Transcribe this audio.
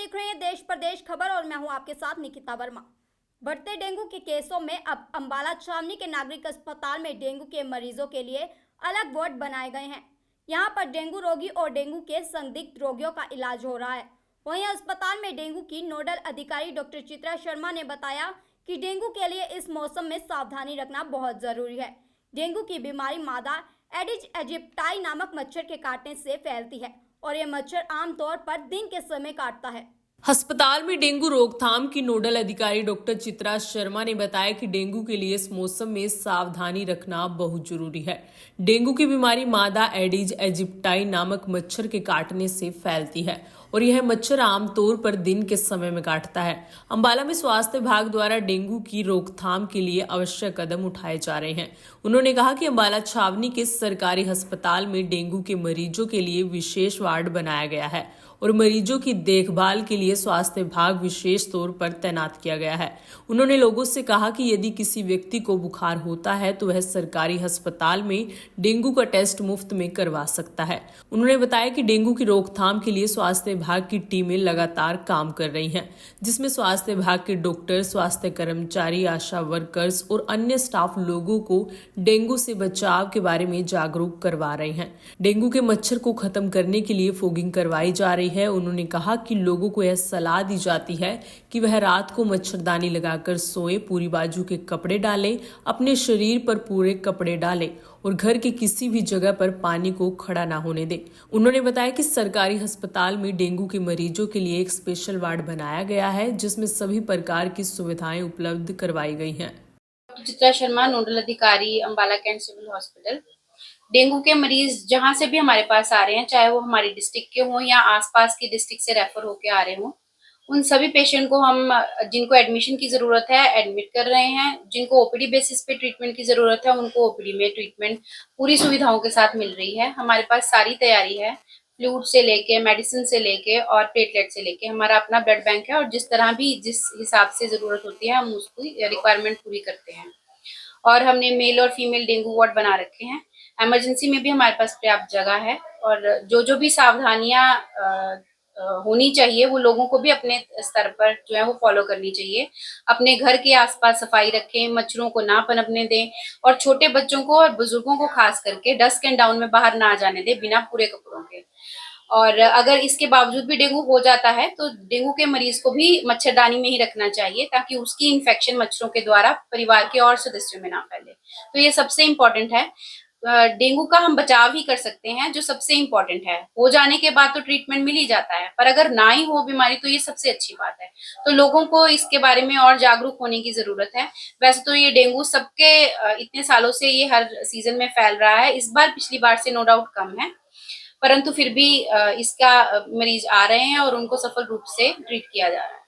देख रहे हैं देश प्रदेश खबर और मैं हूं आपके साथ निकिता वर्मा। बढ़ते डेंगू के केसों में अब अंबाला छावनी के नागरिक अस्पताल में डेंगू के मरीजों के लिए अलग वार्ड बनाए गए हैं। यहां पर डेंगू रोगी और डेंगू के संदिग्ध रोगियों का इलाज हो रहा है। वहीं अस्पताल में डेंगू की नोडल अधिकारी डॉक्टर चित्रा शर्मा ने बताया कि डेंगू के लिए इस मौसम में सावधानी रखना बहुत जरूरी है। डेंगू की बीमारी मादा एडिज इजिप्टाई नामक मच्छर के काटने से फैलती है और ये मच्छर आमतौर पर दिन के समय काटता है। अस्पताल में डेंगू रोकथाम की नोडल अधिकारी डॉक्टर चित्रा शर्मा ने बताया कि डेंगू के लिए इस मौसम में सावधानी रखना बहुत जरूरी है। डेंगू की बीमारी मादा एडिज इजिप्टाई नामक मच्छर के काटने से फैलती है और यह मच्छर आमतौर पर दिन के समय में काटता है। अंबाला में स्वास्थ्य विभाग द्वारा डेंगू की रोकथाम के लिए आवश्यक कदम उठाए जा रहे हैं। उन्होंने कहा कि अंबाला छावनी के सरकारी अस्पताल में डेंगू के मरीजों के लिए विशेष वार्ड बनाया गया है और मरीजों की देखभाल के लिए स्वास्थ्य विभाग विशेष तौर पर तैनात किया गया है। उन्होंने लोगों से कहा कि यदि किसी व्यक्ति को बुखार होता है तो वह सरकारी अस्पताल में डेंगू का टेस्ट मुफ्त में करवा सकता है। उन्होंने बताया कि डेंगू की रोकथाम के लिए स्वास्थ्य विभाग की टीमें लगातार काम कर रही हैं, जिसमें स्वास्थ्य विभाग के डॉक्टर, स्वास्थ्य कर्मचारी, आशा वर्कर्स और अन्य स्टाफ लोगों को डेंगू से बचाव के बारे में जागरूक करवा रहे हैं। डेंगू के मच्छर को खत्म करने के लिए फॉगिंग करवाई जा रही है। उन्होंने कहा कि लोगों को यह सलाह दी जाती है कि वह रात को मच्छरदानी लगाकर सोए, पूरी बाजू के कपड़े डालें, अपने शरीर पर पूरे कपड़े डालें और घर के किसी भी जगह पर पानी को खड़ा ना होने दें। उन्होंने बताया कि सरकारी अस्पताल में डेंगू के मरीजों के लिए एक स्पेशल वार्ड बनाया गया है, जिसमें सभी प्रकार की सुविधाएं उपलब्ध करवाई गई हैं। चित्रा शर्मा, नोडल अधिकारी, Ambala cantt civil hospital. Dengue के मरीज जहां से भी हमारे पास आ रहे हैं, चाहे वो हमारी डिस्ट्रिक्ट के हों या आसपास की डिस्ट्रिक्ट से रेफर होके आ रहे हों, उन सभी पेशेंट को हम, जिनको एडमिशन की जरूरत है, एडमिट कर रहे हैं। जिनको ओपीडी बेसिस पे ट्रीटमेंट की जरूरत है, उनको ओपीडी में ट्रीटमेंट पूरी सुविधाओं के साथ मिल रही है। हमारे पास सारी तैयारी है, फ्लूइड से लेके, मेडिसिन से लेके और प्लेटलेट से लेके। हमारा अपना ब्लड बैंक है और जिस तरह भी जिस हिसाब से जरूरत होती है हम उसकी रिक्वायरमेंट पूरी करते हैं। और हमने मेल और फीमेल डेंगू वार्ड बना रखे हैं। इमरजेंसी में भी हमारे पास पर्याप्त जगह है और जो भी सावधानियां होनी चाहिए वो लोगों को भी अपने स्तर पर जो है वो फॉलो करनी चाहिए। अपने घर के आसपास सफाई रखें, मच्छरों को ना पनपने दें और छोटे बच्चों को और बुजुर्गों को खास करके डस्क एंड डाउन में बाहर ना जाने दें बिना पूरे कपड़ों के। और अगर इसके बावजूद भी डेंगू हो जाता है तो डेंगू के मरीज को भी मच्छरदानी में ही रखना चाहिए, ताकि उसकी इन्फेक्शन मच्छरों के द्वारा परिवार के और सदस्यों में ना फैले। तो ये सबसे इम्पोर्टेंट है। डेंगू का हम बचाव ही कर सकते हैं, जो सबसे इम्पोर्टेंट है। हो जाने के बाद तो ट्रीटमेंट मिल ही जाता है, पर अगर ना ही हो बीमारी तो ये सबसे अच्छी बात है। तो लोगों को इसके बारे में और जागरूक होने की जरूरत है। वैसे तो ये डेंगू सबके इतने सालों से ये हर सीजन में फैल रहा है। इस बार पिछली बार से नो डाउट कम है, परंतु फिर भी इसका मरीज आ रहे हैं और उनको सफल रूप से ट्रीट किया जा रहा है।